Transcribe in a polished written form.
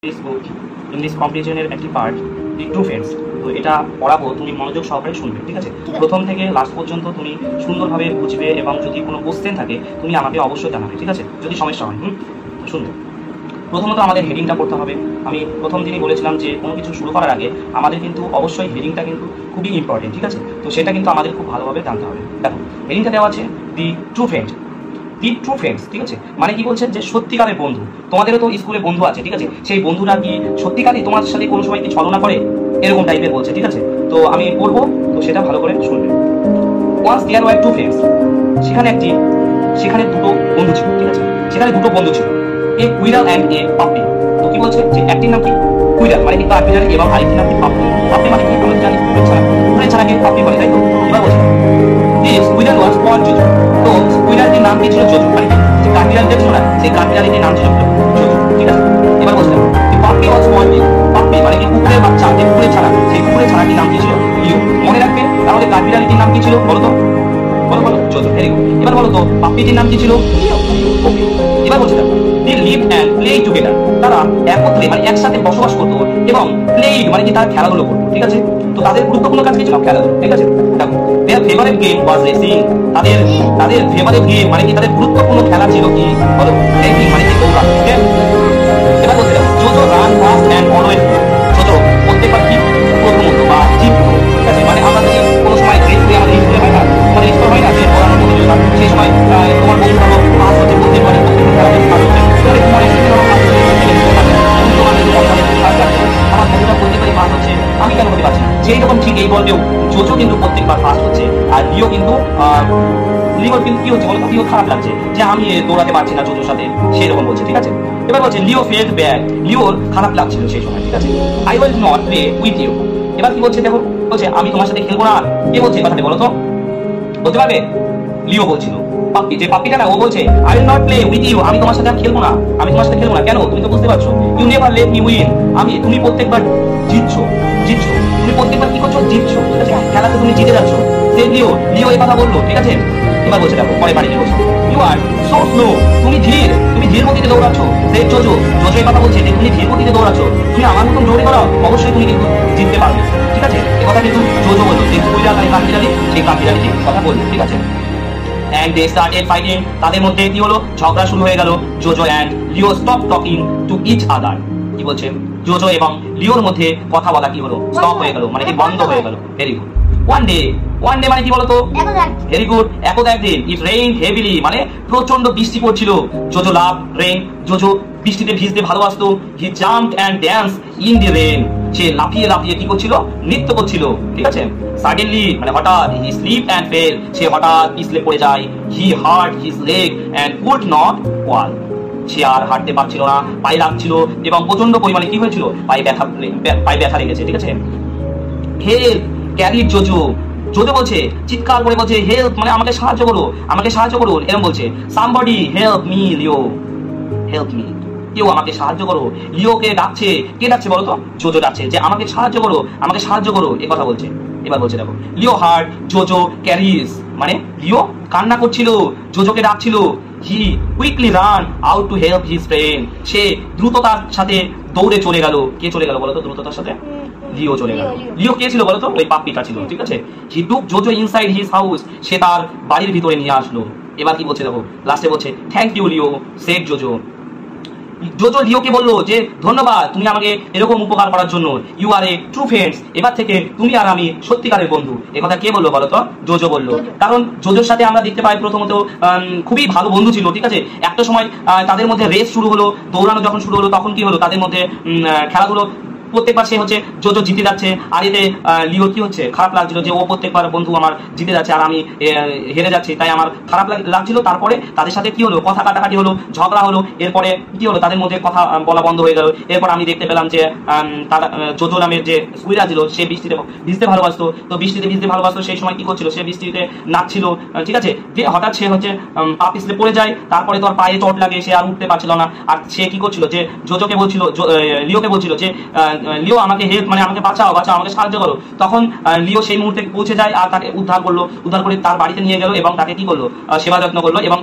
This book English কম্পিটিশনের একটি put the true friends. তো এটা পড়াবো, তুমি মনোযোগ সহকারে শুনবে, ঠিক আছে? প্রথম থেকে লাস্ট পর্যন্ত তুমি সুন্দরভাবে বুঝবে এবং যদি কোনো কোশ্চেন থাকে তুমি আমাকে অবশ্যই জানাবে, ঠিক আছে? যদি সমস্যা হয় শুনবে। প্রথমত আমাদের হেডিংটা করতে হবে। আমি প্রথম দিনই বলেছিলাম যে কোনো কিছু শুরু করার আগে আমাদের কিন্তু অবশ্যই হেডিংটা কিন্তু খুবই ইম্পর্টেন্ট, ঠিক আছে? তো সেটা কিন্তু আমাদের খুব ভালোভাবে জানতে হবে। দেখো হেডিংটা দেওয়া আছে দি ট্রু ফ্রেন্ড, দি ট্রু ফ্রেন্ডস, ঠিক আছে? মানে কি বলছেন যে সত্যিকারের বন্ধু। তোমাদেরও তো স্কুলে বন্ধু আছে, ঠিক আছে? সেই বন্ধুরা কি সত্যিকারই তোমার সাথে কোনো সময় কি ছলনা করে, এরকম টাইপের বলছে, ঠিক আছে? তো আমি পড়বো, তো সেটা ভালো করে শুনবে। Once there were two friends, সেখানে দুটো বন্ধু ছিল, ঠিক আছে? সেখানে দুটো বন্ধু ছিল, এ কুইরাল অ্যান্ড এ পাপ্পি। তো কি বলছে যে একটির নাম কি কুইরাল, মানে কি কাঠবিড়ালি, এবং আরেকটির নাম কি পাপ্পি। পাপ্পি মানে কি আমরা জানি কুকুরের ছানা, কুকুরের ছানাকে পাপ্পি বলে, তাই তো? এবার বলছে দিস কুইরাল ওয়াজ কল্ড জোজো। তো কুইরালটির নাম কি ছিল? জোজো। মানে কি যে কাঠবিড়ালি ছিল না, সেই কাঠবিড়ালিটির নাম ছিল জোজো, ঠিক আছে? এবার বলছিলাম puppy was called Leo. Puppy মানে কি কুকুরের বাচ্চা, যে কুকুরের ছানা, সেই কুকুরের ছানাটির নাম কি ছিল? লিও। মনে রাখবে। তাহলে কাঠবিড়ালিটির নাম কি ছিল বলো তো? বলো জোজো। Very good. এবার বলো তো পাপ্পিটির নাম কি ছিল? লিও। ওকে। এবার বলছে দেখো they lived and played together, তারা একত্রে মানে একসাথে বসবাস করতো এবং প্লেইড মানে কি তারা খেলাধুলো করতো, ঠিক আছে? তো তাদের গুরুত্বপূর্ণ কাজ কি ছিল? খেলাধুলো, ঠিক আছে? দেখো their favorite game was racing, তাদের ফেভারিট গেম মানে কি তাদের গুরুত্বপূর্ণ খেলা ছিল কি বলো? রেসিং মানে কি দৌড়ানো, ঠিক আছে? এবার বলছে দেখো Jojo run fast and always, Jojo প্রত্যেকবার কি প্রথমত বা জিততো, ঠিক আছে? মানে আমরা যদি কোনো সময় রেস করি, আমাদের স্কুলে হয় না, মানে স্কুল হয় না যে দৌড়ানোর প্রতিযোগিতা, সেই সময় তোমার বন্ধু ধরো পাস হচ্ছে প্রত্যেকবারে, প্রত্যেকটা খেলাতে পাস হচ্ছে, তাহলে তোমার স্কুলে ধরো পাস হচ্ছে, আমার বন্ধুরা প্রত্যেকবারই পাস হচ্ছে, আমি কেন হতে পারছি না? যেই রকম ঠিক এই বলবেও জোজো কিন্তু প্রত্যেকবার ফার্স্ট হচ্ছে, আর লিও কিন্তু কি হচ্ছে বলতো? লিও খারাপ লাগছে যে আমি দৌড়াতে পারছি না জোজোর সাথে, সেই রকম বলছে, ঠিক আছে? এবার বলছে লিও ফেল্ট ব্যাড, লিওর খারাপ লাগছিল সেই সময়, ঠিক আছে? I will not play with you. এবার কি বলছে দেখো, বলছে আমি তোমার সাথে খেলবো না। কে বলছে কথাটা বলো তো? বলতে পারবে? লিও বলছিল। পাপ্পি, যে পাপ্পিটা না, ও বলছে I will not play with you, আমি তোমার সাথে খেলবো না, আমি তোমার সাথে খেলবো না। কেন? তুমি তো বুঝতে পারছো, you never let me win, তুমি প্রত্যেকবার জিতছো, তুমি প্রত্যেকবার কি করছো? জিতছো, ঠিক আছে? খেলাতে তুমি জিতে যাচ্ছো। সে লিও এই কথা বললো, ঠিক আছে? এবার বলছে দেখো পরে বাড়ি গিয়ে বলছে ইউ আর সো স্লো, তুমি ধীর গতিতে দৌড়াচ্ছ। সে জোজো এই কথা বলছে যে তুমি ধীর গতিতে দৌড়াচ্ছ, তুমি আমার মতন দৌড়ে করাও, অবশ্যই তুমি কিন্তু জিততে পারবে, ঠিক আছে? এই কথা কিন্তু জোজো বললো, যে কুইরাল আর কাঠবিড়ালি, সেই কাঠবিড়ালিটি কথা বললো, ঠিক আছে? and they started fighting, তাদের মধ্যে কি হলো? ঝগড়া শুরু হয়ে গেল। JoJo and Leo stop talking to each other, কি বলছে? জোজো এবং লিওর মধ্যে কথা বলা কি হলো? স্টপ হয়ে গেল, মানে কি বন্ধ হয়ে গেল। Very good. ওয়ান ডে মানে কি বলতো? Very good. একদা একদিন ইট রেইন হেভিলি, মানে প্রচন্ড বৃষ্টি পড়ছিল। জোজো লাভ রেইন, জোজো বৃষ্টিতে ভিজতে ভালোবাসতো। He jumped and dance in the rain, সে লাফিয়ে লাফিয়ে কি করছিল? নৃত্য করছিল, ঠিক আছে? সাডেনলি মানে হঠাৎ, হি স্লিপ এন্ড ফেল, সে হঠাৎ পিছলে পড়ে যায়। He hurt his leg and could not walk, সে আর হাঁটতে পারছিল না, পায়ে লাগছিল এবং প্রচন্ড পরিমাণে কি হয়েছিল? পায়ে ব্যথা লেগেছে, ঠিক আছে? হেল্প ক্যারি জোজো বলছে, চিৎকার করে বলছে হেল্প, মানে আমাকে সাহায্য করো, এরকম বলছে। সামবডি হেল্প মি লিও, হেল্প মি, কেউ আমাকে সাহায্য করো। লিওকে ডাকছে, কে ডাকছে বলো তো? জোজো ডাকছে যে আমাকে সাহায্য করো, এই কথা বলছে। এবার বলছে দেখো লিও হার্ট জোজো ক্যারিজ, মানে লিও কান্না করছিল, জোজোকে ডাকছিল। He quickly ran out to help his friend, সে দ্রুততার সাথে দৌড়ে চলে গেল। কে চলে গেল বলতো দ্রুততার সাথে? লিও চলে গেল। লিও কে ছিল বলতো? ওই পাপ্পিটা ছিল, ঠিক আছে? হি টুক জোজো ইনসাইড হিজ হাউস, সে তার বাড়ির ভিতরে নিয়ে আসলো। এবার কি বলছে দেখো, লাস্টে বলছে thank you Leo said Jojo. Jojo লিওকে বললো যে ধন্যবাদ তুমি আমাকে এরকম উপকার করার জন্য, you are a true friends, এবার থেকে তুমি আর আমি সত্যিকারের বন্ধু। এ কথা কে বললো বলো তো? জোজো বললো। কারণ জোজোর সাথে আমরা দেখতে পাই প্রথমত খুবই ভালো বন্ধু ছিল, ঠিক আছে? একটা সময় তাদের মধ্যে রেস শুরু হলো, দৌড়ানো যখন শুরু হলো, তখন কি হলো? তাদের মধ্যে খেলাধুলো প্রত্যেকবার সে হচ্ছে জোজো জিতে যাচ্ছে, আর এতে লিও কি হচ্ছে? খারাপ লাগছিল যে ও প্রত্যেকবার বন্ধু আমার জিতে যাচ্ছে আর আমি হেরে যাচ্ছি, তাই আমার খারাপ লাগছিল। তারপরে তাদের সাথে কি হলো? কথা কাটাকাটি হলো, ঝগড়া হলো। এরপরে কি হলো? তাদের মধ্যে কথা বলা বন্ধ হয়ে গেল। এরপর আমি দেখতে পেলাম যে তারা জোজো নামের যে কুইরাল ছিল, সে বৃষ্টিতে ভিজতে ভালোবাসতো। তো বৃষ্টিতে ভিজতে ভালোবাসতো, সেই সময় কি করছিল? সে বৃষ্টিতে নাচছিল, ঠিক আছে? যে হঠাৎ সে হচ্ছে পা পিছলে পড়ে যায়, তারপরে তোর পায়ে চোট লাগে, সে আর উঠতে পারছিল না। আর সে কি করছিল? যে জোজোকে বলছিল, লিওকে বলছিল যে লিও আমাকে হেল্প, মানে আমাকে বাঁচাও, আমাকে সাহায্য করো। তখন লিও সেই মুহূর্তে পৌঁছে যায় আর তাকে উদ্ধার করে তার বাড়িতে নিয়ে গেল এবং তাকে কি করলো? সেবা যত্ন করলো এবং